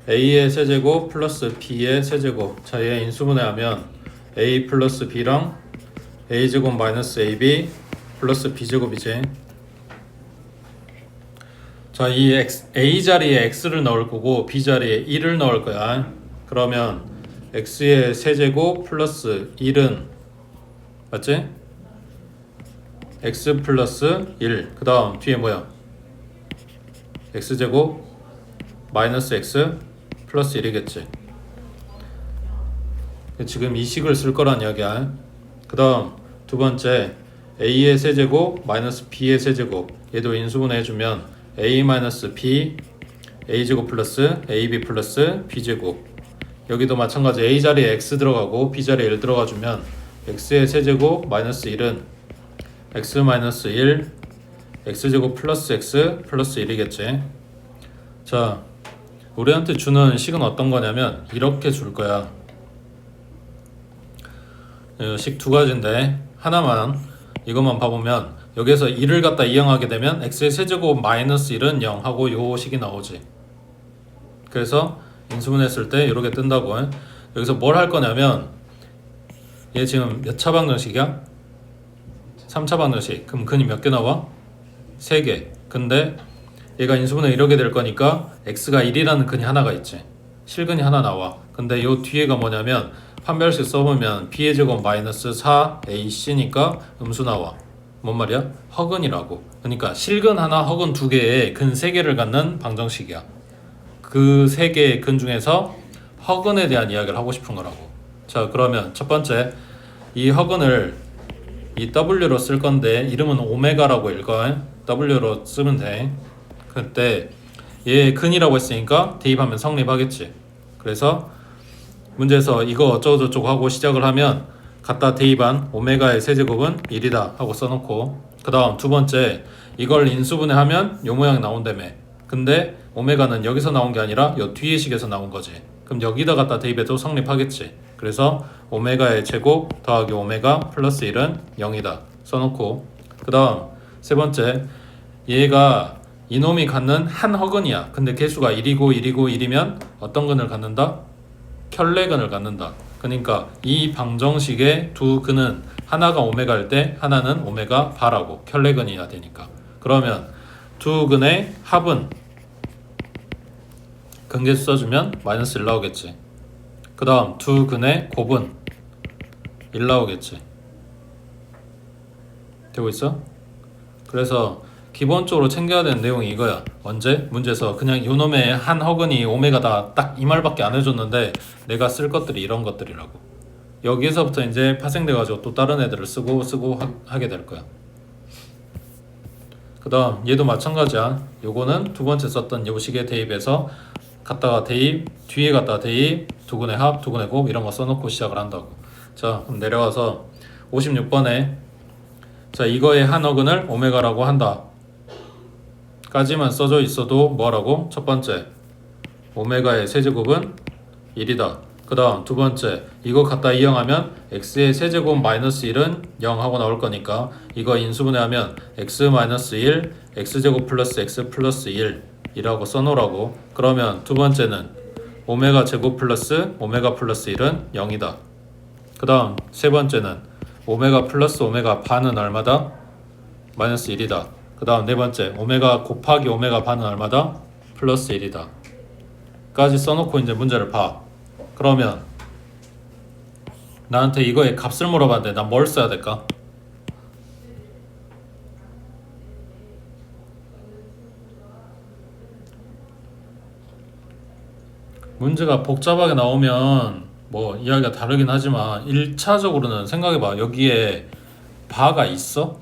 a의 세제곱 플러스 b의 세제곱. 자, 얘 인수분해하면 a 플러스 b랑 a제곱 마이너스 ab 플러스 b제곱이지. 자, 이 a 자리에 x를 넣을 거고 b 자리에 1을 넣을 거야. 그러면 x의 세제곱 플러스 1은 맞지? x 플러스 1. 그 다음 뒤에 뭐야? x제곱 마이너스 x 플러스 1이겠지. 지금 이 식을 쓸 거란 이야기야. 그 다음 두 번째 a의 세제곱 마이너스 b의 세제곱. 얘도 인수분해 해주면 a 마이너스 b a제곱 플러스 ab 플러스 b제곱. 여기도 마찬가지 a 자리에 x 들어가고 b 자리에 1 들어가주면 x의 세제곱 마이너스 1은 x 마이너스 1 x제곱 플러스 x 플러스 1이겠지. 자, 우리한테 주는 식은 어떤 거냐면 이렇게 줄 거야. 식 두 가지인데 하나만 이것만 봐보면 여기에서 1을 갖다 이용하게 되면 x의 세제곱 마이너스 1은 0 하고 요 식이 나오지. 그래서 인수분해했을 때 이렇게 뜬다고. 여기서 뭘 할 거냐면 얘 지금 몇 차 방정식이야? 3차 방정식. 그럼 근이 몇 개 나와? 3개. 근데 얘가 인수분해 이렇게 될 거니까 x가 1이라는 근이 하나가 있지. 실근이 하나 나와. 근데 요 뒤에가 뭐냐면 판별식 써보면 b의 제곱 마이너스 4ac니까 음수 나와. 뭔 말이야? 허근이라고. 그러니까 실근 하나, 허근 두 개에 근 3개를 갖는 방정식이야. 그 3개의 근 중에서 허근에 대한 이야기를 하고 싶은 거라고. 자, 그러면 첫 번째 이 허근을 이 w로 쓸 건데 이름은 오메가라고 읽어. w로 쓰면 돼. 그때 얘 근이라고 했으니까 대입하면 성립하겠지. 그래서 문제에서 이거 어쩌고저쩌고 하고 시작을 하면 갖다 대입한 오메가의 세제곱은 1이다 하고 써놓고, 그 다음 두 번째 이걸 인수분해하면 요 모양이 나온다며. 근데 오메가는 여기서 나온 게 아니라 요 뒤의 식에서 나온 거지. 그럼 여기다 갖다 대입해도 성립하겠지. 그래서 오메가의 제곱 더하기 오메가 플러스 1은 0이다 써놓고, 그 다음 세 번째 얘가 이놈이 갖는 한 허근이야. 근데 개수가 1이고 1이고 1이면 어떤 근을 갖는다? 켤레근을 갖는다. 그러니까 이 방정식의 두 근은 하나가 오메가일 때 하나는 오메가 바라고 켤레근이어야 되니까. 그러면 두 근의 합은 근계수 써주면 마이너스 1 나오겠지. 그 다음 두 근의 곱은 1 나오겠지. 되고 있어? 그래서 기본적으로 챙겨야 되는 내용이 이거야. 언제? 문제에서 그냥 요놈의 한 허근이 오메가다 딱 이 말밖에 안 해줬는데 내가 쓸 것들이 이런 것들이라고. 여기에서부터 이제 파생돼가지고 또 다른 애들을 쓰고 하게 될 거야. 그 다음 얘도 마찬가지야. 요거는 두 번째 썼던 요식의 대입에서 갖다가 대입, 뒤에 갖다가 대입, 두근의 합, 두근의 곱 이런 거 써놓고 시작을 한다고. 자, 그럼 내려가서 56번에 자, 이거의 한 허근을 오메가라고 한다 까지만 써져 있어도 뭐라고? 첫 번째 오메가의 세제곱은 1이다. 그 다음 두 번째 이거 갖다 이용하면 x의 세제곱 마이너스 1은 0 하고 나올 거니까 이거 인수분해하면 x 마이너스 1 x제곱 플러스 x 플러스 1 이라고 써놓으라고. 그러면 두 번째는 오메가 제곱 플러스 오메가 플러스 1은 0이다. 그 다음 세 번째는 오메가 플러스 오메가 반은 얼마다? 마이너스 1이다. 그 다음 네 번째 오메가 곱하기 오메가 반은 얼마다? 플러스 1이다 까지 써놓고 이제 문제를 봐. 그러면 나한테 이거의 값을 물어봤는데 난 뭘 써야 될까? 문제가 복잡하게 나오면 뭐 이야기가 다르긴 하지만 1차적으로는 생각해봐. 여기에 바가 있어?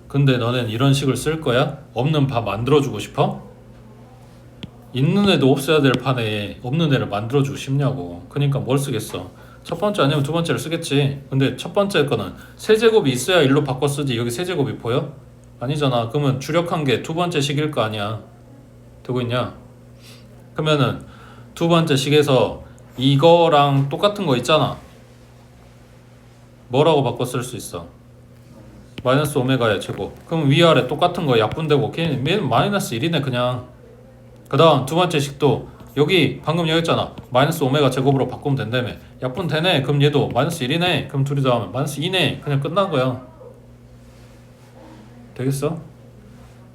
근데 너넨 이런 식을 쓸 거야? 없는 바 만들어주고 싶어? 있는 애도 없어야 될 판에 없는 애를 만들어주고 싶냐고. 그러니까 뭘 쓰겠어? 첫 번째 아니면 두 번째를 쓰겠지. 근데 첫 번째 거는 세제곱이 있어야 일로 바꿔 쓰지. 여기 세제곱이 보여? 아니잖아. 그러면 주력한 게 두 번째 식일 거 아니야. 되고 있냐? 그러면은 두 번째 식에서 이거랑 똑같은 거 있잖아. 뭐라고 바꿔 쓸 수 있어? 마이너스 오메가의 제곱. 그럼 위아래 똑같은 거 약분되고 걔는 마이너스 1이네 그냥. 그 다음 두 번째 식도 여기 방금 여기 있잖아. 마이너스 오메가 제곱으로 바꾸면 된다며. 약분 되네. 그럼 얘도 마이너스 1이네. 그럼 둘이 더하면 마이너스 2네. 그냥 끝난 거야. 되겠어?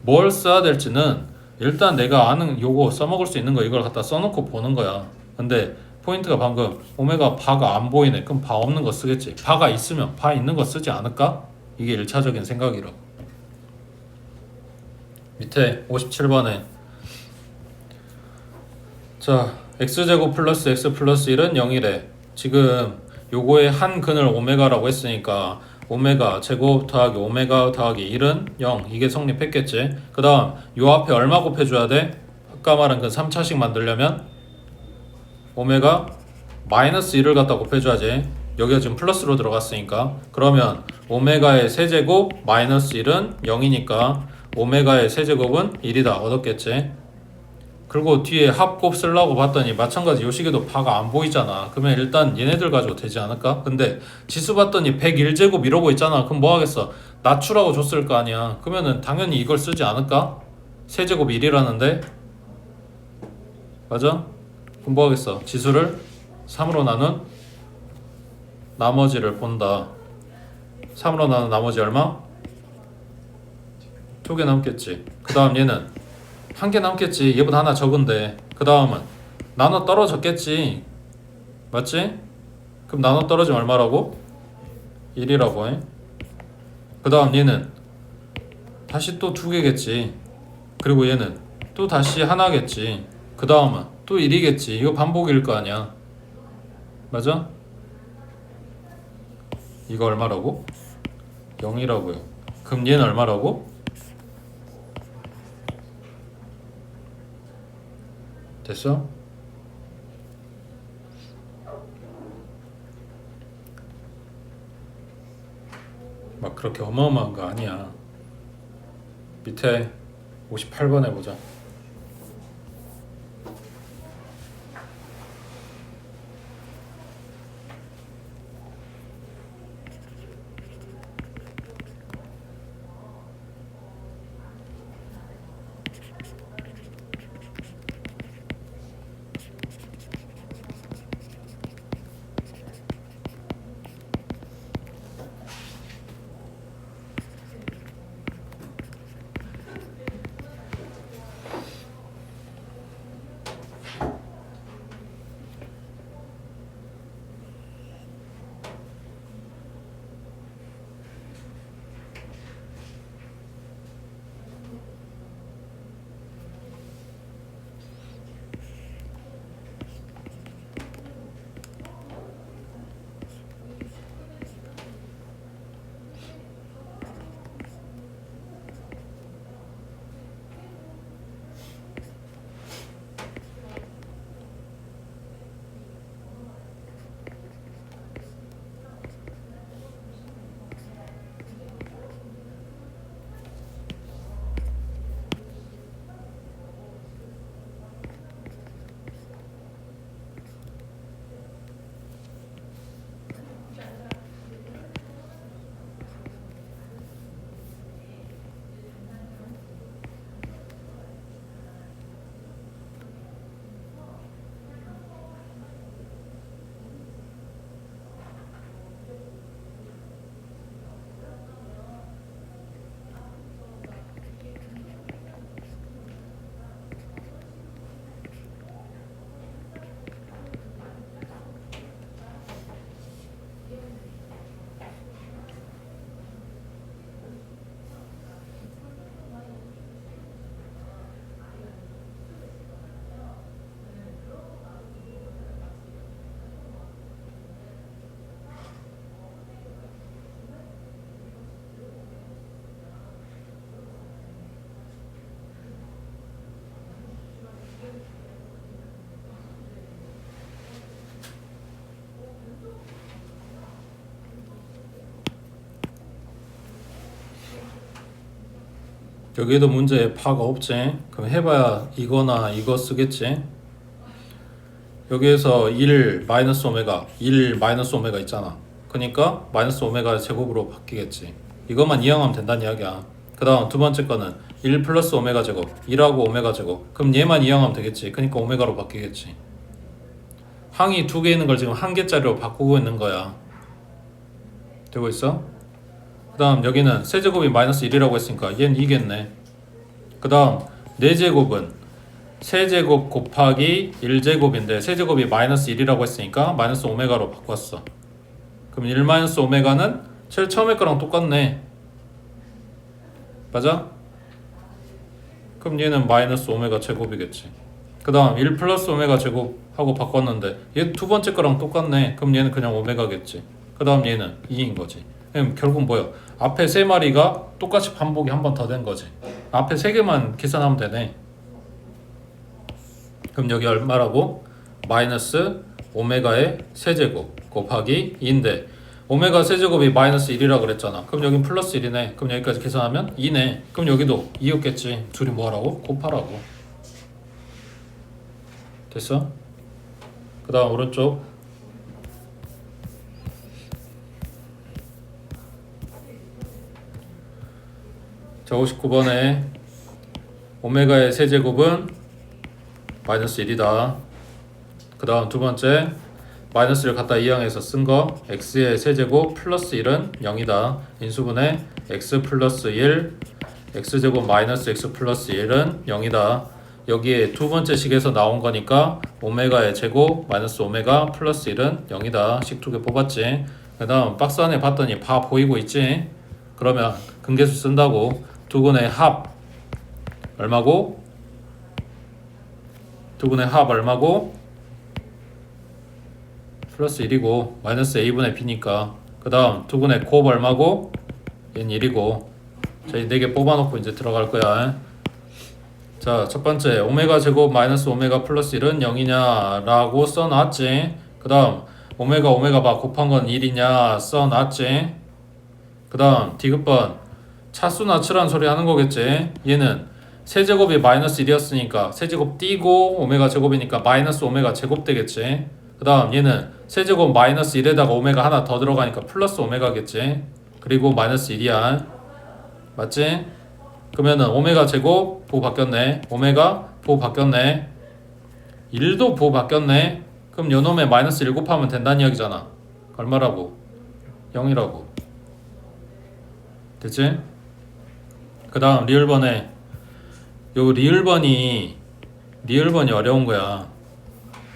뭘 써야 될지는 일단 내가 아는 요거 써먹을 수 있는 거 이걸 갖다 써놓고 보는 거야. 근데 포인트가 방금 오메가 바가 안 보이네. 그럼 바 없는 거 쓰겠지. 바가 있으면 바 있는 거 쓰지 않을까? 이게 1차적인 생각이라고. 밑에 57번에 자 x제곱 플러스 x 플러스 1은 0이래. 지금 요거의 한 근을 오메가라고 했으니까 오메가 제곱 더하기 오메가 더하기 1은 0 이게 성립했겠지. 그 다음 요 앞에 얼마 곱해줘야 돼? 아까 말한 그 3차식 만들려면 오메가 마이너스 1을 갖다 곱해줘야지. 여기가 지금 플러스로 들어갔으니까 그러면 오메가의 세제곱 마이너스 1은 0이니까 오메가의 세제곱은 1이다 얻었겠지. 그리고 뒤에 합곱 쓰려고 봤더니 마찬가지 요 식에도 바가 안 보이잖아. 그러면 일단 얘네들 가지고 되지 않을까? 근데 지수 봤더니 101제곱 이러고 있잖아. 그럼 뭐 하겠어? 낮추라고 줬을 거 아니야. 그러면은 당연히 이걸 쓰지 않을까? 세제곱 1이라는데 맞아? 그럼 뭐 하겠어? 지수를 3으로 나눈 나머지를 본다. 3으로 나눈 나머지 얼마? 2개 남겠지. 그 다음 얘는 한 개 남겠지. 얘보다 하나 적은데 그 다음은 나눠 떨어졌겠지. 맞지? 그럼 나눠 떨어지면 얼마라고? 1이라고 해. 그 다음 얘는 다시 또 2개겠지. 그리고 얘는 또 다시 하나겠지. 그 다음은 또 1이겠지. 이거 반복일 거 아니야. 맞아? 이거 얼마라고? 0이라고요. 그럼 얘는 얼마라고? 됐어? 막 그렇게 어마어마한 거 아니야. 밑에 58번 해보자. 여기에도 문제에 파가 없지. 그럼 해봐야 이거나 이거 쓰겠지. 여기에서 1 마이너스 오메가 1 마이너스 오메가 있잖아. 그러니까 마이너스 오메가 제곱으로 바뀌겠지. 이것만 이용하면 된다는 이야기야. 그 다음 두 번째 거는 1 플러스 오메가 제곱 1하고 오메가 제곱. 그럼 얘만 이항하면 되겠지. 그러니까 오메가로 바뀌겠지. 항이 두 개 있는 걸 지금 한 개짜리로 바꾸고 있는 거야. 되고 있어? 그 다음 여기는 세제곱이 마이너스 1이라고 했으니까 얘는 2겠네. 그 다음 4제곱은 세제곱 곱하기 1제곱인데 세제곱이 마이너스 1이라고 했으니까 마이너스 오메가로 바꿨어. 그럼 1 마이너스 오메가는 제일 처음에 거랑 똑같네. 맞아? 그럼 얘는 마이너스 오메가 제곱이겠지. 그 다음 1 플러스 오메가 제곱하고 바꿨는데 얘 두 번째 거랑 똑같네. 그럼 얘는 그냥 오메가겠지. 그 다음 얘는 2인 거지. 그럼 결국 뭐야? 앞에 세 마리가 똑같이 반복이 한 번 더 된 거지. 앞에 세 개만 계산하면 되네. 그럼 여기 얼마라고? 마이너스 오메가의 세제곱 곱하기 2인데 오메가 세제곱이 마이너스 1이라 그랬잖아. 그럼 여긴 플러스 1이네. 그럼 여기까지 계산하면 2네. 그럼 여기도 2였겠지. 둘이 뭐하라고? 곱하라고. 됐어? 그 다음 오른쪽 자 59번에 오메가의 세제곱은 마이너스 1이다. 그 다음 두 번째 마이너스를 갖다 이항해서 쓴 거 x의 세제곱 플러스 1은 0이다. 인수분해 x 플러스 1 x제곱 마이너스 x 플러스 1은 0이다. 여기에 두 번째 식에서 나온 거니까 오메가의 제곱 마이너스 오메가 플러스 1은 0이다. 식 두 개 뽑았지. 그 다음 박스 안에 봤더니 바 보이고 있지. 그러면 근계수 쓴다고 두근의 합 얼마고? 두근의 합 얼마고? 플러스 1이고 마이너스 a분의 b니까 그 다음 두근의 곱 얼마고? 얘는 1이고 자, 이 4개 뽑아놓고 이제 들어갈 거야. 자, 첫 번째 오메가 제곱 마이너스 오메가 플러스 1은 0이냐 라고 써놨지. 그 다음 오메가 바 곱한 건 1이냐 써놨지. 그 다음 디귿번 차수 낮추라는 소리 하는 거겠지. 얘는 세제곱이 마이너스 1이었으니까 세제곱 띄고 오메가 제곱이니까 마이너스 오메가 제곱 되겠지. 그 다음 얘는 세제곱 마이너스 1에다가 오메가 하나 더 들어가니까 플러스 오메가겠지. 그리고 마이너스 1이야. 맞지? 그러면은 오메가 제곱 보호 바뀌었네. 오메가 보호 바뀌었네. 1도 보호 바뀌었네. 그럼 요놈에 마이너스 1 곱하면 된다는 이야기잖아. 얼마라고? 0이라고. 됐지? 그 다음 리을번에 요 리을번이 어려운 거야.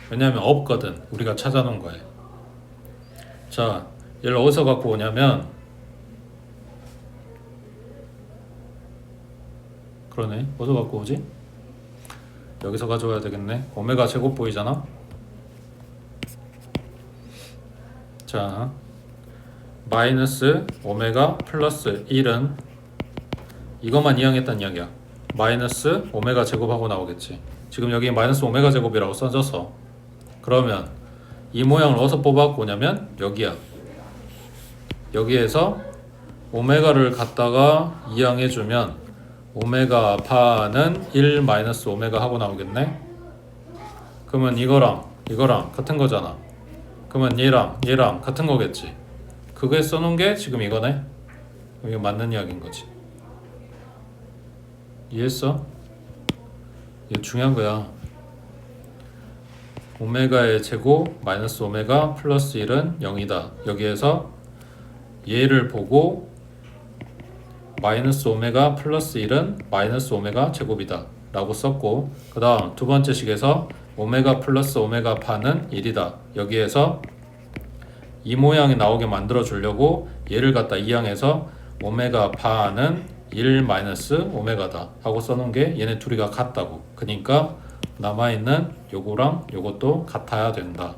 왜냐면 없거든. 우리가 찾아놓은 거야. 자, 얘를 어디서 갖고 오냐면 그러네. 어디서 갖고 오지? 여기서 가져와야 되겠네. 오메가 제곱 보이잖아. 자, 마이너스 오메가 플러스 1은 이것만 이항했단 이야기야. 마이너스 오메가 제곱하고 나오겠지. 지금 여기 마이너스 오메가 제곱이라고 써져서 그러면 이 모양을 어디서 뽑아갖고 오냐면 여기야. 여기에서 오메가를 갖다가 이항해주면 오메가 파는 1 마이너스 오메가 하고 나오겠네. 그러면 이거랑 같은 거잖아. 그러면 얘랑 같은 거겠지. 그거에 써놓은 게 지금 이거네. 이게 맞는 이야기인 거지. 이해했어? 이게 중요한 거야. 오메가의 제곱 마이너스 오메가 플러스 1은 0이다. 여기에서 얘를 보고 마이너스 오메가 플러스 1은 마이너스 오메가 제곱이다 라고 썼고 그 다음 두 번째 식에서 오메가 플러스 오메가 파는 1이다. 여기에서 이 모양이 나오게 만들어 주려고 얘를 갖다 이항해서 오메가 파는 1 마이너스 오메가다 하고 써놓은 게 얘네 둘이가 같다고. 그러니까 남아있는 요거랑 요것도 같아야 된다.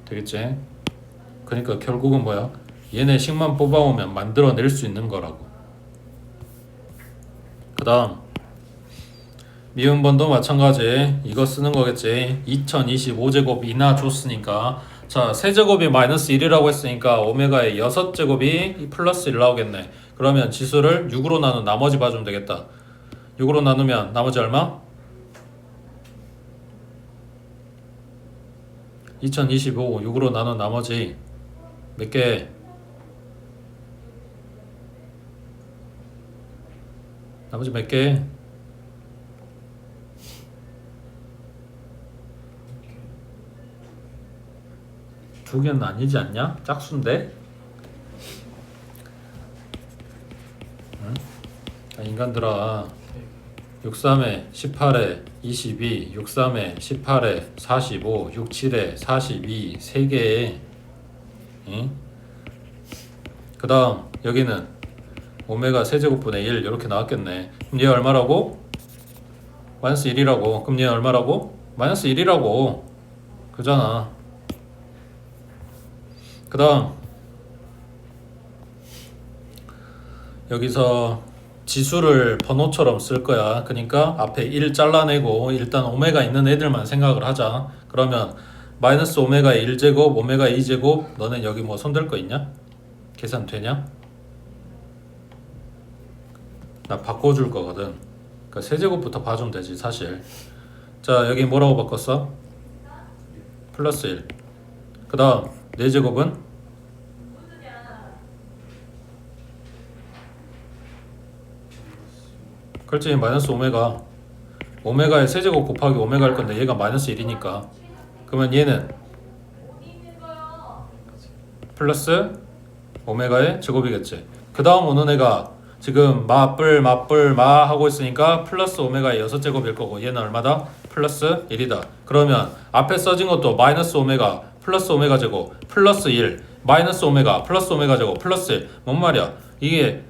되겠지? 그러니까 결국은 뭐야? 얘네 식만 뽑아오면 만들어낼 수 있는 거라고. 그 다음 미음번도 마찬가지. 이거 쓰는 거겠지. 2025제곱이나 줬으니까 자 세제곱이 마이너스 1이라고 했으니까 오메가의 6제곱이 플러스 1 나오겠네. 그러면 지수를 6으로 나눈 나머지 봐주면 되겠다. 6으로 나누면 나머지 얼마? 2025 6으로 나눈 나머지 몇 개? 나머지 몇 개? 두 개는 아니지 않냐? 짝수인데? 응? 아, 인간들아 63에 18에 22 63에 18에 45 67에 42 3개. 응? 그 다음 여기는 오메가 세제곱분의 1 이렇게 나왔겠네. 그럼 얘 얼마라고? 마이너스 1이라고. 그럼 얘 얼마라고? 마이너스 1이라고. 그잖아. 그 다음 여기서 지수를 번호처럼 쓸 거야. 그러니까 앞에 1 잘라내고 일단 오메가 있는 애들만 생각을 하자. 그러면 마이너스 오메가의 1제곱, 오메가의 2제곱 너는 여기 뭐 손댈 거 있냐? 계산 되냐? 나 바꿔줄 거거든. 그러니까 세제곱부터 봐주면 되지 사실. 자 여기 뭐라고 바꿨어? 플러스 1. 그 다음 4제곱은? 그렇지 마이너스 오메가. 오메가의 세제곱 곱하기 오메가 할 건데 얘가 마이너스 1이니까 그러면 얘는 플러스 오메가의 제곱이겠지. 그 다음 오는 애가 지금 마뿔 마 하고 있으니까 플러스 오메가의 6제곱일 거고 얘는 얼마다? 플러스 1이다. 그러면 앞에 써진 것도 마이너스 오메가 플러스 오메가 제곱 플러스 1 마이너스 오메가 플러스 오메가 제곱 플러스 1 뭔 말이야? 이게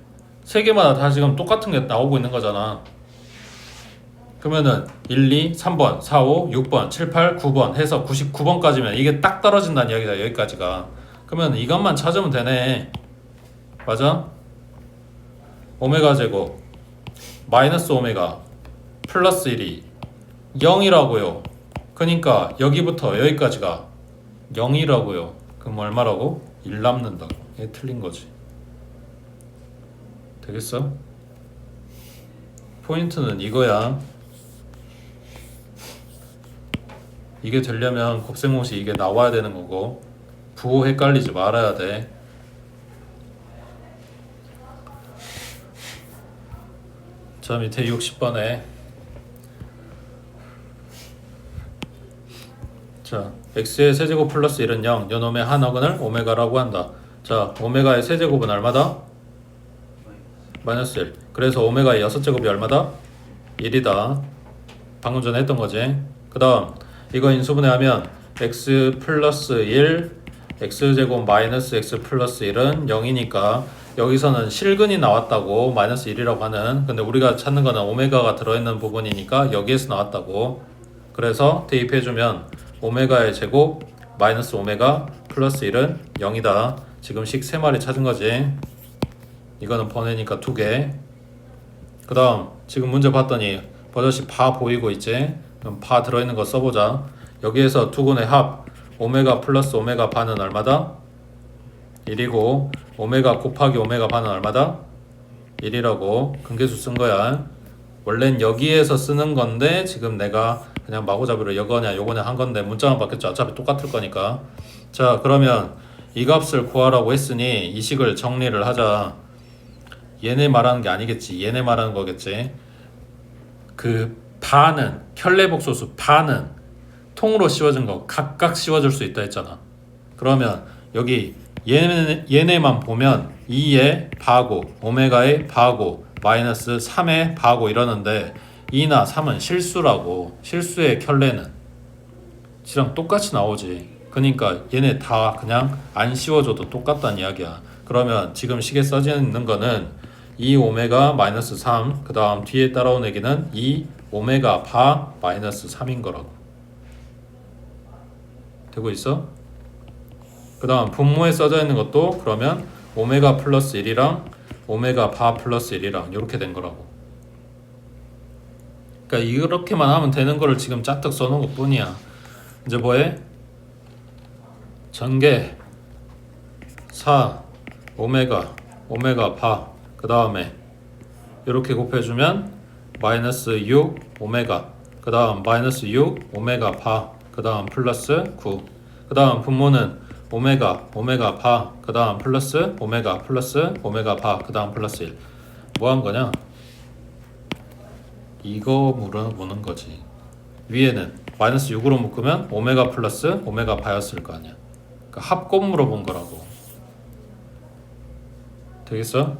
세 개마다 다 지금 똑같은 게 나오고 있는 거잖아. 그러면은 1, 2, 3번, 4, 5, 6번, 7, 8, 9번 해서 99번까지면 이게 딱 떨어진다는 이야기다. 여기까지가. 그러면 이것만 찾으면 되네. 맞아? 오메가 제곱 마이너스 오메가 플러스 1이 0이라고요. 그러니까 여기부터 여기까지가 0이라고요. 그럼 얼마라고? 1 남는다고. 이게 틀린 거지. 되겠어? 포인트는 이거야. 이게 되려면 곱셈공식 이게 나와야 되는 거고 부호 헷갈리지 말아야 돼. 자 밑에 60번에 자 x의 세제곱 플러스 1은 0 요놈의 한 어근을 오메가라고 한다. 자 오메가의 세제곱은 얼마다? 마이너스 1. 그래서 오메가의 6제곱이 얼마다? 1이다. 방금 전에 했던 거지. 그 다음 이거 인수분해하면 x 플러스 1 x제곱 마이너스 x 플러스 1은 0이니까 여기서는 실근이 나왔다고 마이너스 1이라고 하는. 근데 우리가 찾는 거는 오메가가 들어있는 부분이니까 여기에서 나왔다고. 그래서 대입해주면 오메가의 제곱 마이너스 오메가 플러스 1은 0이다. 지금 식 3마리 찾은 거지. 이거는 번외니까 2개. 그 다음 지금 문제 봤더니 버젓이 바 보이고 있지. 그럼 바 들어있는 거 써보자. 여기에서 두근의 합 오메가 플러스 오메가 바는 얼마다? 1이고 오메가 곱하기 오메가 바는 얼마다? 1이라고 근계수 쓴 거야. 원래는 여기에서 쓰는 건데 지금 내가 그냥 마구잡이로 이거냐 요거냐 한 건데 문자만 바뀌었죠. 어차피 똑같을 거니까. 자 그러면 이 값을 구하라고 했으니 이 식을 정리를 하자. 얘네 말하는 게 아니겠지. 얘네 말하는 거겠지. 그 바는 켤레복소수 바는 통으로 씌워진 거 각각 씌워줄 수 있다 했잖아. 그러면 여기 얘네만 보면 2의 바고 오메가의 바고 마이너스 3의 바고 이러는데 2나 3은 실수라고. 실수의 켤레는 지랑 똑같이 나오지. 그러니까 얘네 다 그냥 안 씌워줘도 똑같다는 이야기야. 그러면 지금 식에 써져 있는 거는 2 오메가 마이너스 3 그 다음 뒤에 따라온 얘기는 2 오메가 바 마이너스 3인 거라고. 되고 있어? 그 다음 분모에 써져 있는 것도 그러면 오메가 플러스 1이랑 오메가 바 플러스 1이랑 이렇게 된 거라고. 그러니까 이렇게만 하면 되는 거를 지금 짜뜩 써놓은 것 뿐이야. 이제 뭐해? 전개 4 오메가 바 그 다음에 이렇게 곱해주면 마이너스 6 오메가 그 다음 마이너스 6 오메가 바 그 다음 플러스 9 그 다음 분모는 오메가 바 그 다음 플러스 오메가 바 그 다음 플러스 1. 뭐 한 거냐? 이거 물어보는 거지. 위에는 마이너스 6으로 묶으면 오메가 플러스 오메가 바였을 거 아니야. 그러니까 합곱 물어본 거라고. 되겠어?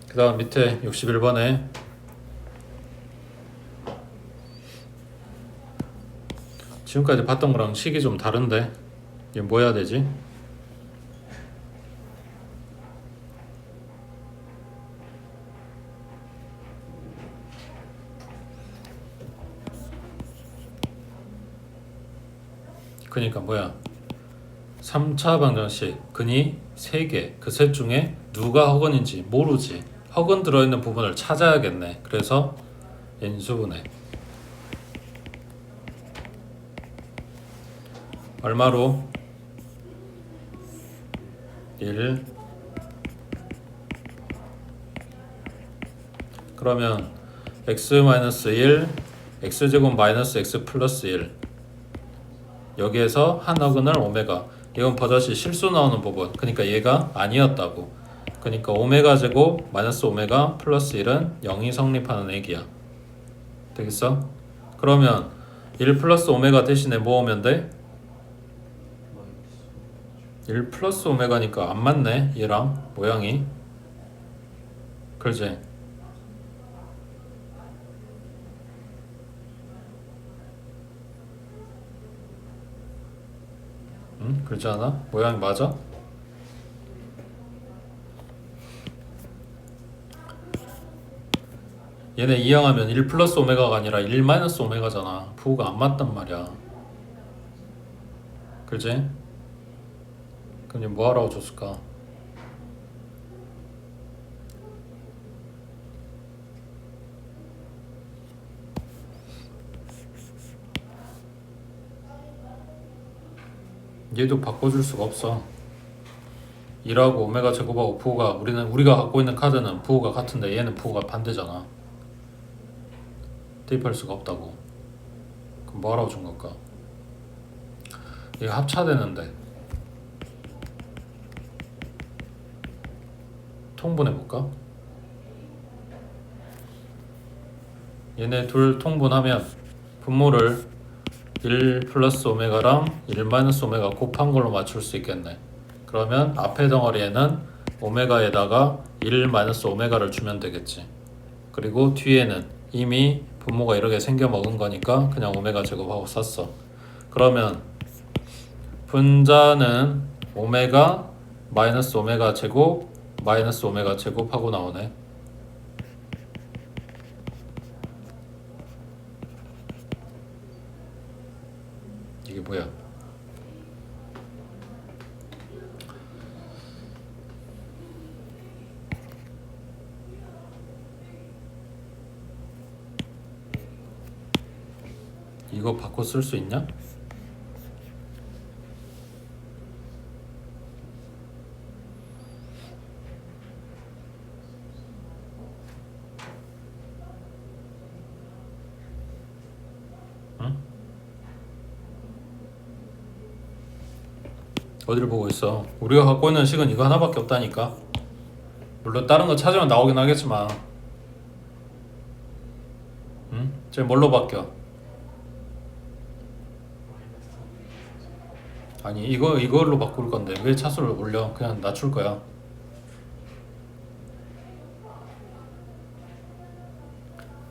그 다음 밑에 61번에 지금까지 봤던 거랑 식이 좀 다른데 이게 뭐 해야 되지? 그니까 뭐야 3차 방정식 근이 3개 그 셋 중에 누가 허근인지 모르지. 허근 들어있는 부분을 찾아야겠네. 그래서 인수분해 얼마로? 1 그러면 x-1 x제곱 마이너스 x 플러스 1 여기에서 한 어근을 오메가 이건 버젓이 실수 나오는 부분 그러니까 얘가 아니었다고 그러니까 오메가 제곱 마이너스 오메가 플러스 1은 0이 성립하는 액이야. 되겠어? 그러면 1 플러스 오메가 대신에 뭐 오면 돼? 1 플러스 오메가니까 안 맞네 얘랑 모양이. 그렇지? 응? 그렇지 않아? 모양이 맞아? 얘네 이항하면 1 플러스 오메가가 아니라 1 마이너스 오메가잖아. 부호가 안 맞단 말이야. 그렇지? 그럼 얘 뭐 하라고 줬을까? 얘도 바꿔줄 수가 없어. 1하고 오메가 제곱하고 부호가 우리가 갖고 있는 카드는 부호가 같은데 얘는 부호가 반대잖아. 대입할 수가 없다고. 그럼 뭐 하라고 준 걸까? 이거 합차되는데 통분해볼까? 얘네 둘 통분하면 분모를 1 플러스 오메가랑 1 마이너스 오메가 곱한 걸로 맞출 수 있겠네. 그러면 앞에 덩어리에는 오메가에다가 1 마이너스 오메가를 주면 되겠지. 그리고 뒤에는 이미 분모가 이렇게 생겨 먹은 거니까 그냥 오메가 제곱하고 썼어. 그러면 분자는 오메가 마이너스 오메가 제곱 마이너스 오메가 제곱하고 나오네. 이게 뭐야? 이거 바꿔 쓸 수 있냐? 응? 어디를 보고 있어? 우리가 갖고 있는 식은 이거 하나밖에 없다니까. 물론 다른 거 찾으면 나오긴 하겠지만 응? 쟤 뭘로 바뀌어? 아니 이걸로 바꿀 건데 왜 차수를 올려? 그냥 낮출 거야.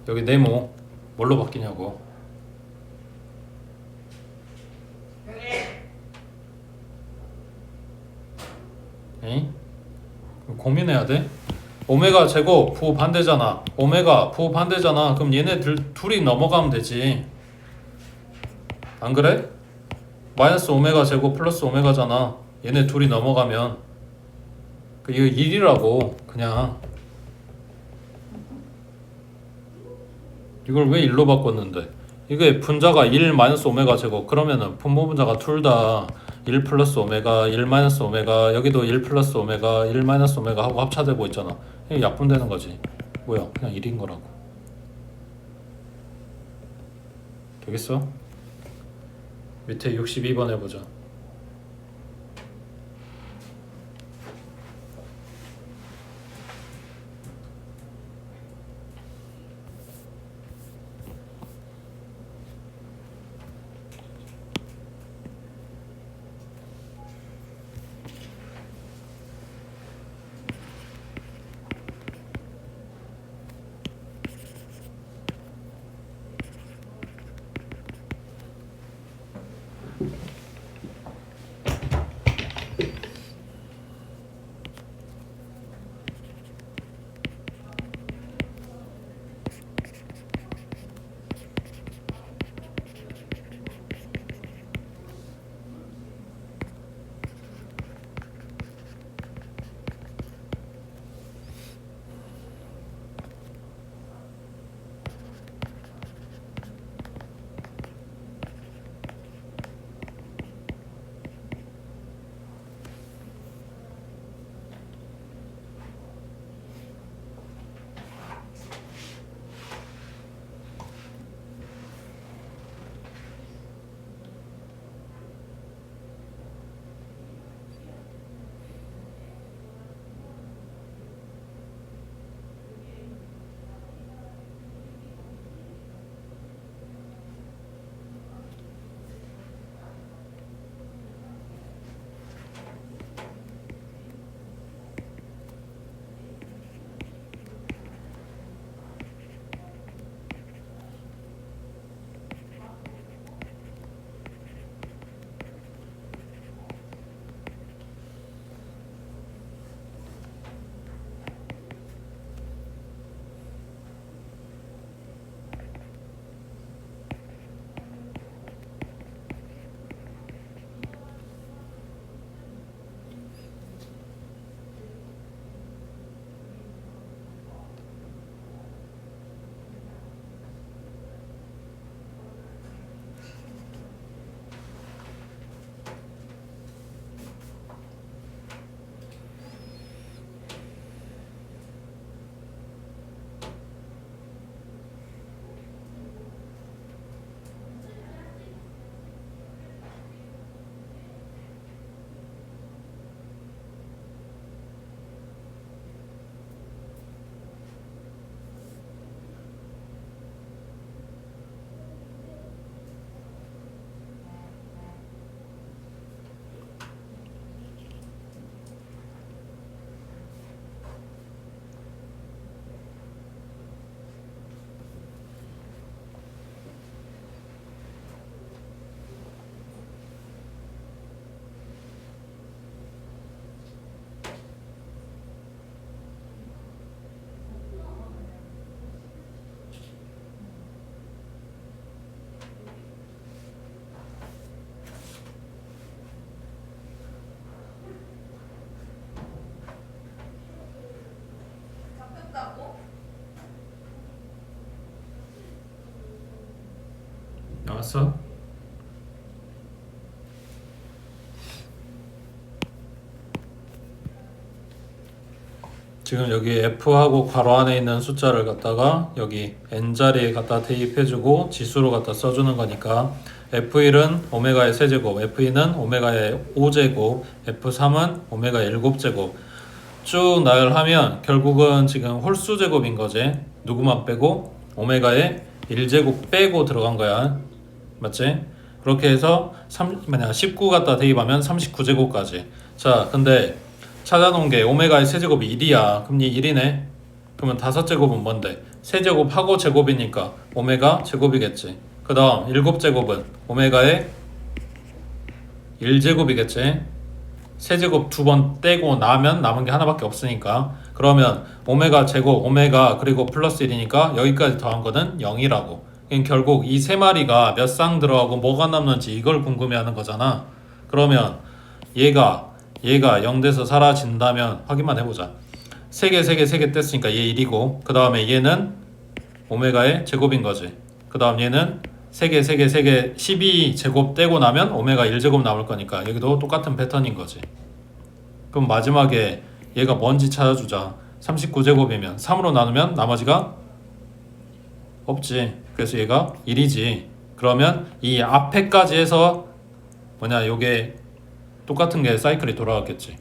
여기 네모 뭘로 바뀌냐고. 에잉? 고민해야 돼? 오메가 제곱 부호 반대잖아. 오메가 부호 반대잖아. 그럼 얘네들 둘이 넘어가면 되지. 안 그래? 마이너스 오메가 제곱 플러스 오메가잖아. 얘네 둘이 넘어가면 이거 1이라고 그냥. 이걸 왜 1로 바꿨는데? 이게 분자가 1 마이너스 오메가 제곱 그러면은 분모 분자가 둘 다 1 플러스 오메가 1 마이너스 오메가 여기도 1 플러스 오메가 1 마이너스 오메가 하고 합차되고 있잖아. 이게 약분되는 거지. 뭐야 그냥 1인 거라고. 되겠어? 밑에 62번 해보자. 알았어? 지금 여기 F하고 괄호 안에 있는 숫자를 갖다가 여기 N자리에 갖다 대입해주고 지수로 갖다 써주는 거니까 F1은 오메가의 세제곱, F2는 오메가의 5제곱, F3은 오메가의 7제곱 쭉 나열하면 결국은 지금 홀수 제곱인 거지. 누구만 빼고 오메가의 1제곱 빼고 들어간 거야. 맞지? 그렇게 해서 19 갖다 대입하면 39제곱까지. 자, 근데 찾아놓은 게 오메가의 세제곱이 1이야. 그럼 이 1이네. 그러면 5제곱은 뭔데? 세제곱하고 제곱이니까 오메가 제곱이겠지. 그 다음 7제곱은 오메가의 1제곱이겠지. 세제곱 2번 떼고 나면 남은 게 하나밖에 없으니까 그러면 오메가 제곱 오메가 그리고 플러스 1이니까 여기까지 더한 거는 0이라고. 결국 이 세 마리가 몇 쌍 들어가고 뭐가 남는지 이걸 궁금해하는 거잖아. 그러면 얘가 0돼서 사라진다면 확인만 해보자. 3개 뗐으니까 얘 1이고 그 다음에 얘는 오메가의 제곱인 거지. 그 다음 얘는 3개 12제곱 떼고 나면 오메가 1제곱 남을 거니까 여기도 똑같은 패턴인 거지. 그럼 마지막에 얘가 뭔지 찾아주자. 39제곱이면 3으로 나누면 나머지가 없지. 그래서 얘가 1이지. 그러면 이 앞에까지 해서 요게 똑같은 게 사이클이 돌아갔겠지.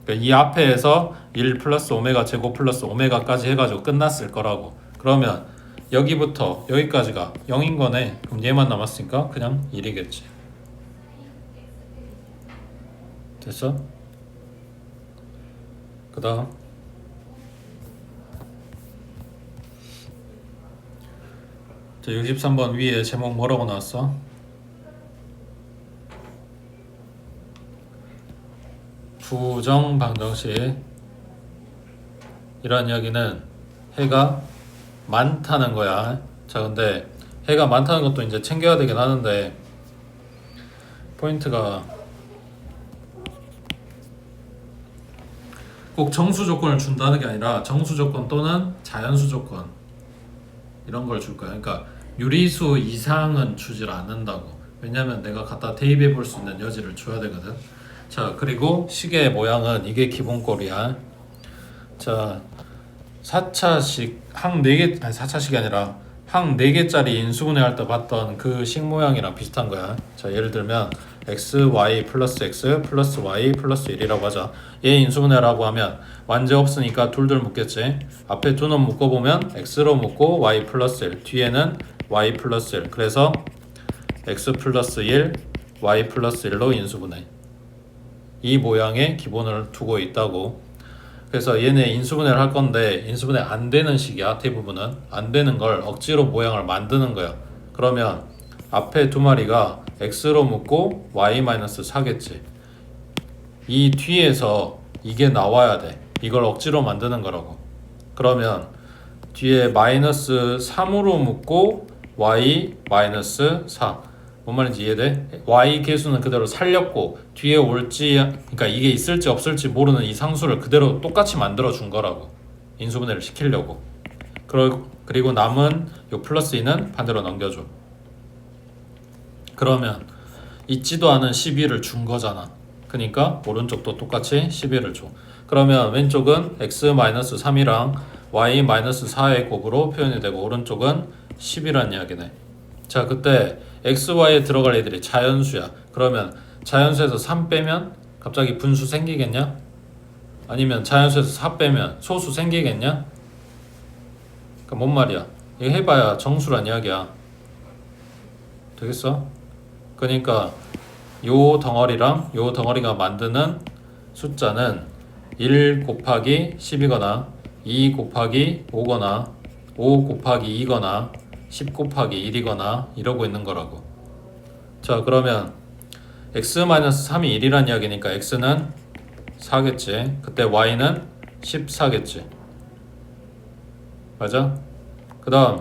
그러니까 이 앞에에서 1 플러스 오메가 제곱 플러스 오메가까지 해가지고 끝났을 거라고. 그러면 여기부터 여기까지가 0인 거네. 그럼 얘만 남았으니까 그냥 1이겠지. 됐어? 그 다음 63번 위에 제목 뭐라고 나왔어? 부정 방정식. 이런 이야기는 해가 많다는 거야. 자, 근데 해가 많다는 것도 이제 챙겨야 되긴 하는데 포인트가 꼭 정수 조건을 준다는 게 아니라 정수 조건 또는 자연수 조건 이런 걸 줄 거야. 그러니까 유리수 이상은 주질 않는다고. 왜냐면 내가 갖다 대입해 볼 수 있는 여지를 줘야 되거든. 자, 그리고 시계의 모양은 이게 기본꼴이야. 자, 4차식 항 4개 아니 4차식이 아니라 항 4개짜리 인수분해 할 때 봤던 그 식 모양이랑 비슷한 거야. 자, 예를 들면 x, y 플러스 x 플러스 y 플러스 1이라고 하자. 얘 인수분해라고 하면 완제 없으니까 둘둘 묶겠지. 앞에 두 놈 묶어보면 x로 묶고 y 플러스 1 뒤에는 y 플러스 1 그래서 x 플러스 1 y 플러스 1로 인수분해. 이 모양의 기본을 두고 있다고. 그래서 얘네 인수분해를 할 건데 인수분해 안 되는 식이야. 대부분은 안 되는 걸 억지로 모양을 만드는 거야. 그러면 앞에 두 마리가 x로 묶고 y-4겠지. 이 뒤에서 이게 나와야 돼. 이걸 억지로 만드는 거라고. 그러면 뒤에 마이너스 3으로 묶고 y-4 뭔 말인지 이해돼? y 계수는 그대로 살렸고 뒤에 올지 그러니까 이게 있을지 없을지 모르는 이 상수를 그대로 똑같이 만들어 준 거라고. 인수분해를 시키려고. 그리고 남은 요 플러스 2는 반대로 넘겨줘. 그러면 있지도 않은 12를 준 거잖아. 그러니까 오른쪽도 똑같이 11을 줘. 그러면 왼쪽은 x-3이랑 y-4의 곱으로 표현이 되고 오른쪽은 10이란 이야기네. 자, 그때 x, y에 들어갈 애들이 자연수야. 그러면 자연수에서 3 빼면 갑자기 분수 생기겠냐? 아니면 자연수에서 4 빼면 소수 생기겠냐? 그러니까 뭔 말이야? 이거 해봐야 정수란 이야기야. 되겠어? 그러니까 요 덩어리랑 요 덩어리가 만드는 숫자는 1 곱하기 10이거나 2 곱하기 5거나 5 곱하기 2거나 10 곱하기 1이거나 이러고 있는 거라고. 자, 그러면 x-3이 1이란 이야기니까 x는 4겠지. 그때 y는 14겠지. 맞아? 그 다음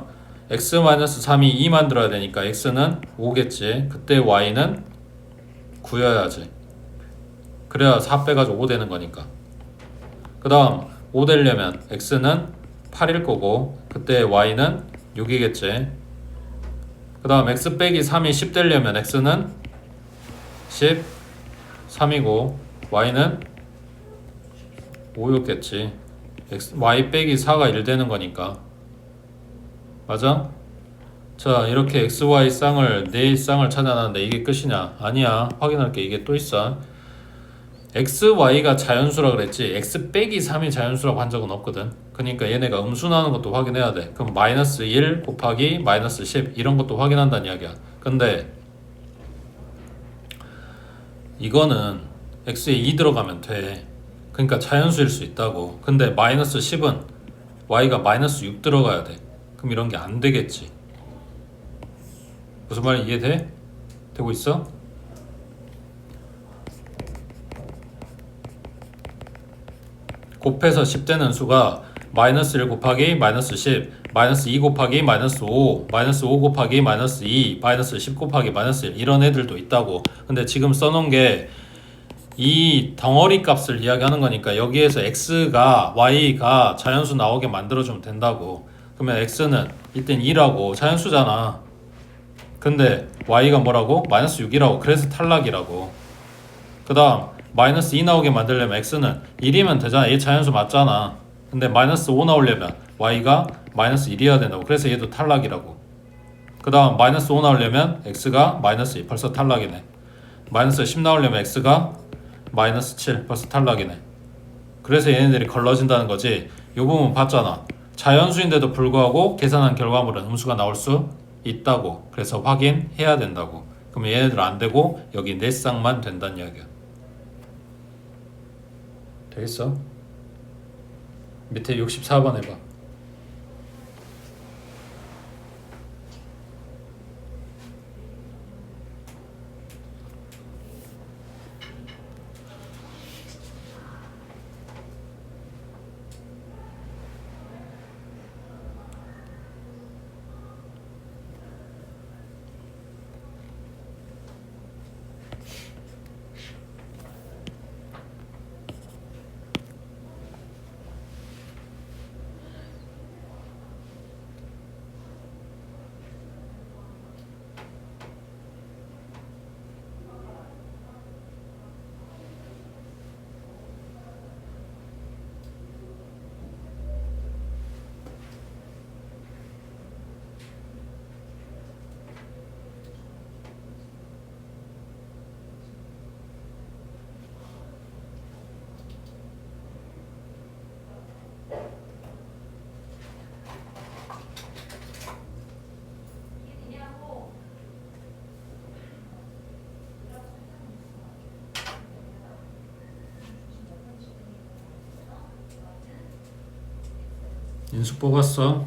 x-3이 2 만들어야 되니까 x는 5겠지. 그때 y는 9여야지. 그래야 4 빼가지고 5 되는 거니까. 그 다음 5 되려면 x는 8일 거고 그때 y는 6이겠지. 그 다음 x 빼기 3이 10 되려면 x는 10, 3이고 y는 5였겠지. y 빼기 4가 1 되는 거니까. 맞아? 자, 이렇게 xy 쌍을 네 쌍을 찾아놨는데 이게 끝이냐? 아니야. 확인할 게 이게 또 있어. xy가 자연수라 그랬지 x 빼기 3이 자연수라고 한 적은 없거든. 그러니까 얘네가 음수 나오는 것도 확인해야 돼. 그럼 마이너스 1 곱하기 마이너스 10 이런 것도 확인한다는 이야기야. 근데 이거는 x에 2 들어가면 돼. 그러니까 자연수일 수 있다고. 근데 마이너스 10은 y가 마이너스 6 들어가야 돼. 그럼 이런 게 안 되겠지. 무슨 말인지 이해돼? 되고 있어? 곱해서 10 되는 수가 마이너스 1 곱하기 마이너스 10, 마이너스 2 곱하기 마이너스 5, 마이너스 5 곱하기 마이너스 2, 마이너스 10 곱하기 마이너스 1 이런 애들도 있다고. 근데 지금 써놓은 게 이 덩어리 값을 이야기하는 거니까 여기에서 x가 y가 자연수 나오게 만들어주면 된다고. 그러면 x는 이땐 2라고 자연수잖아. 근데 y가 뭐라고? 마이너스 6이라고. 그래서 탈락이라고. 그 다음 마이너스 2 나오게 만들려면 x는 1이면 되잖아. 얘 자연수 맞잖아. 근데 마이너스 5 나오려면 y가 마이너스 1이어야 된다고. 그래서 얘도 탈락이라고. 그 다음 마이너스 5 나오려면 x가 마이너스 2 벌써 탈락이네. 마이너스 10 나오려면 x가 마이너스 7 벌써 탈락이네. 그래서 얘네들이 걸러진다는 거지. 이 부분 봤잖아. 자연수인데도 불구하고 계산한 결과물은 음수가 나올 수 있다고. 그래서 확인해야 된다고. 그러면 얘네들 안 되고 여기 네 쌍만 된다는 이야기야. 되겠어? 밑에 64번 해봐. 인수 뽑았어.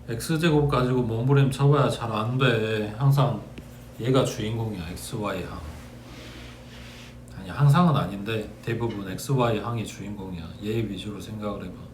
x제곱 가지고 몸부림 쳐봐야 잘 안 돼. 항상 얘가 주인공이야. xy 항. 아니 항상은 아닌데 대부분 xy 항이 주인공이야. 얘 위주로 생각을 해봐.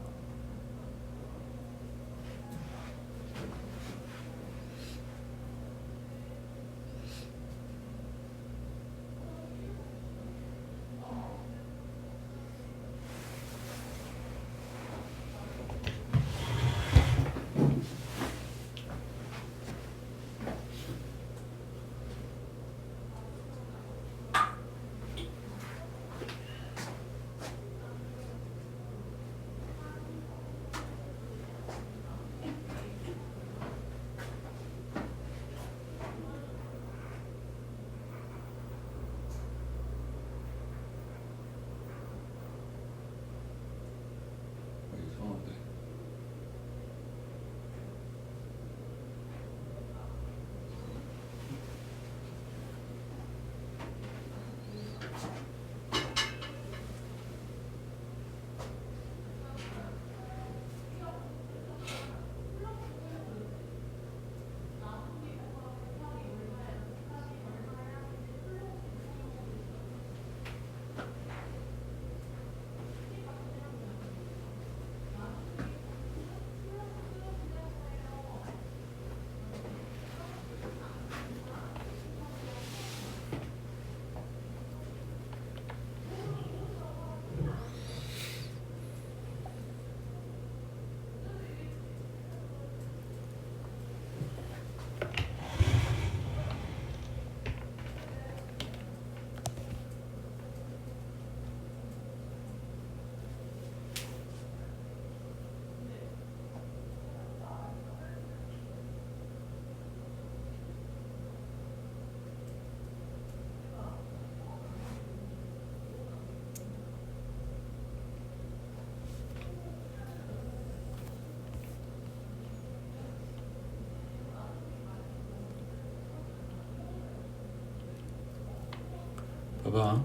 봐봐.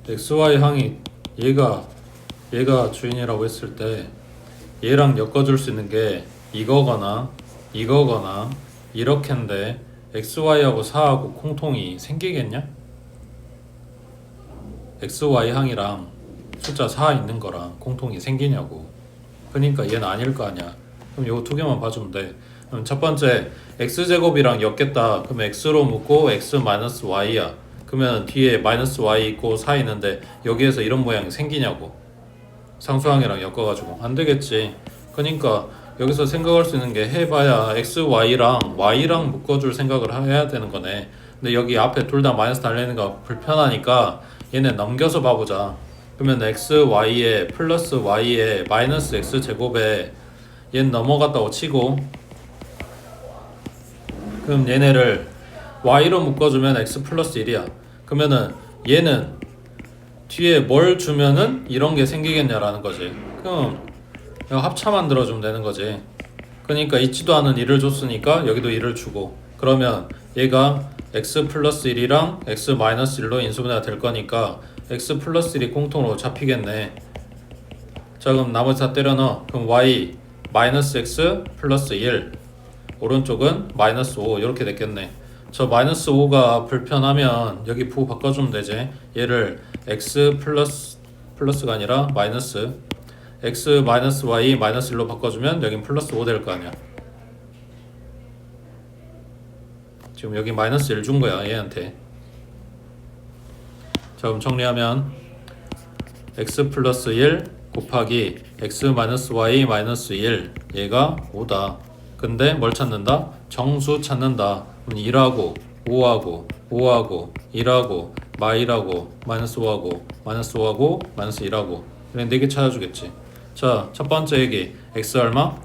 xy 항이 얘가 주인이라고 했을 때 얘랑 엮어줄 수 있는 게 이거거나 이렇게인데 xy하고 4하고 공통이 생기겠냐? xy 항이랑 숫자 4 있는 거랑 공통이 생기냐고. 그러니까 얘는 아닐 거 아니야. 그럼 요거 두 개만 봐주면 돼. 그럼 첫 번째 x제곱이랑 엮겠다. 그럼 x로 묶고 x-y야. 그러면 뒤에 마이너스 y 있고 4 있는데 여기에서 이런 모양이 생기냐고. 상수항이랑 엮어가지고 안 되겠지. 그러니까 여기서 생각할 수 있는 게 해봐야 xy랑 y랑 묶어줄 생각을 해야 되는 거네. 근데 여기 앞에 둘 다 마이너스 달려있는 거 불편하니까 얘네 넘겨서 봐보자. 그러면 xy에 플러스 y에 마이너스 x제곱에 얘는 넘어갔다고 치고, 그럼 얘네를 y로 묶어주면 x 플러스 1이야. 그러면은 얘는 뒤에 뭘 주면은 이런 게 생기겠냐라는 거지. 그럼 이거 합차 만들어주면 되는 거지. 그러니까 있지도 않은 1을 줬으니까 여기도 1을 주고, 그러면 얘가 x 플러스 1이랑 x 마이너스 1로 인수분해가 될 거니까 x 플러스 1이 공통으로 잡히겠네. 자, 그럼 나머지 다 때려 넣어. 그럼 y 마이너스 x 플러스 1, 오른쪽은 마이너스 5 이렇게 됐겠네. 저 마이너스 5가 불편하면 여기 부 바꿔주면 되지. 얘를 x 플러스가 아니라 마이너스 x 마이너스 y 마이너스 1로 바꿔주면 여긴 플러스 5 될 거 아니야. 지금 여기 마이너스 1 준 거야 얘한테. 자, 그럼 정리하면 x 플러스 1 곱하기 x 마이너스 y 마이너스 1, 얘가 5다. 근데 뭘 찾는다? 정수 찾는다. 그럼 1하고 5하고 5하고 1하고 마이라고 마이너스 5하고 마이너스 5하고 마이너스 1하고 이런 4개 찾아주겠지. 자, 첫 번째 얘기 x 얼마?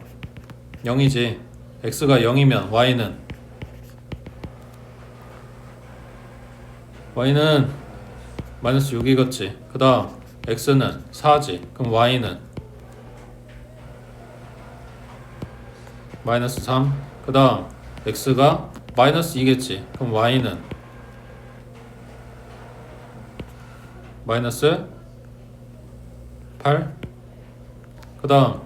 0이지. x가 0이면 y는 마이너스 6이겠지. 그 다음 x는 4지. 그럼 y는 마이너스 3. 그 다음 x가 마이너스 2겠지. 그럼 y는 마이너스 8. 그 다음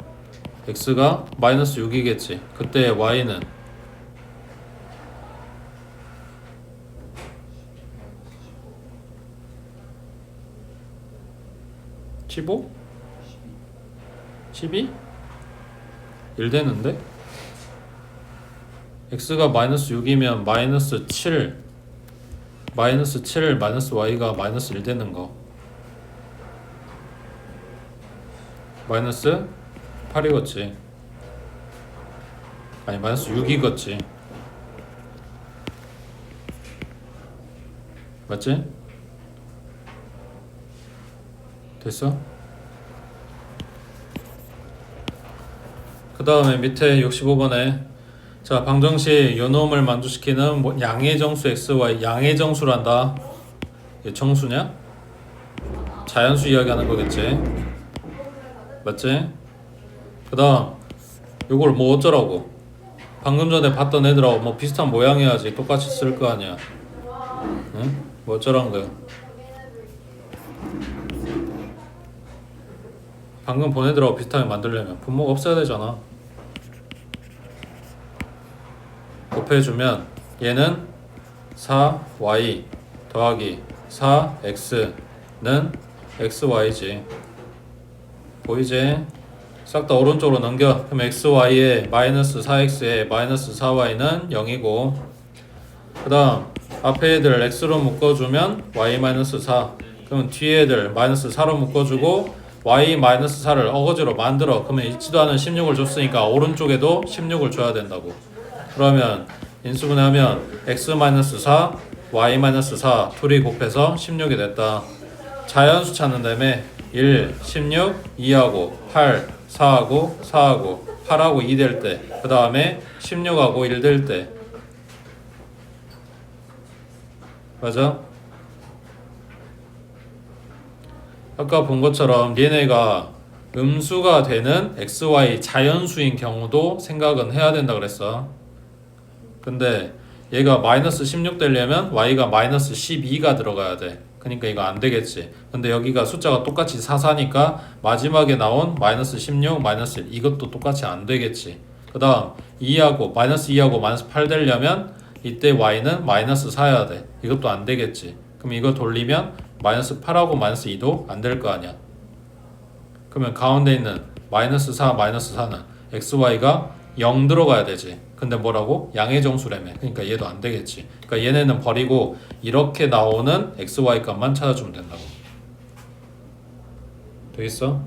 x가 마이너스 6이겠지. 그때 y는 (15) 12? 1 되는데? x가 마이너스 6이면 마이너스 7 마이너스 y가 마이너스 1 되는 거. 마이너스 8이겠지. 아니 마이너스 6이겠지. 맞지? 됐어? 그 다음에 밑에 65번에 자, 방정식 요놈을 만족시키는 양의 정수 xy, 양의 정수란다. 얘 정수냐? 자연수 이야기하는 거겠지. 맞지? 그 다음 요걸 뭐 어쩌라고? 방금 전에 봤던 애들하고 뭐 비슷한 모양이야지. 똑같이 쓸 거 아니야. 응? 뭐 어쩌라는 거야? 방금 본 애들하고 비슷하게 만들려면 분모가 없어야 되잖아. 곱해주면 얘는 4y 더하기 4x는 xy지. 보이지? 싹 다 오른쪽으로 넘겨. 그럼 xy에 마이너스 4x에 마이너스 4y는 0이고, 그 다음 앞에 애들 x로 묶어주면 y 마이너스 4. 그럼 뒤에 애들 마이너스 4로 묶어주고 y 마이너스 4를 어거지로 만들어. 그러면 있지도 않은 16을 줬으니까 오른쪽에도 16을 줘야 된다고. 그러면 인수분해하면 x 마이너스 4, y 마이너스 4 둘이 곱해서 16이 됐다. 자연수 찾는다며 1, 16, 2하고 8, 4하고 4하고 8하고 2 될 때, 그 다음에 16하고 1 될 때. 맞아? 아까 본 것처럼 얘네가 음수가 되는 xy 자연수인 경우도 생각은 해야 된다 그랬어. 근데 얘가 마이너스 16 되려면 y가 마이너스 12가 들어가야 돼. 그러니까 이거 안 되겠지. 근데 여기가 숫자가 똑같이 4니까 마지막에 나온 마이너스 16, 마이너스 1 이것도 똑같이 안 되겠지. 그 다음 2하고 마이너스 2하고 마이너스 8 되려면 이때 y는 마이너스 4여야 돼. 이것도 안 되겠지. 그럼 이거 돌리면 마이너스 8하고 마이너스 2도 안 될 거 아니야. 그러면 가운데 있는 마이너스 4, 마이너스 4는 xy가 0 들어가야 되지. 근데 뭐라고? 양의 정수라며. 그러니까 얘도 안 되겠지. 그러니까 얘네는 버리고 이렇게 나오는 xy 값만 찾아주면 된다고. 되겠어?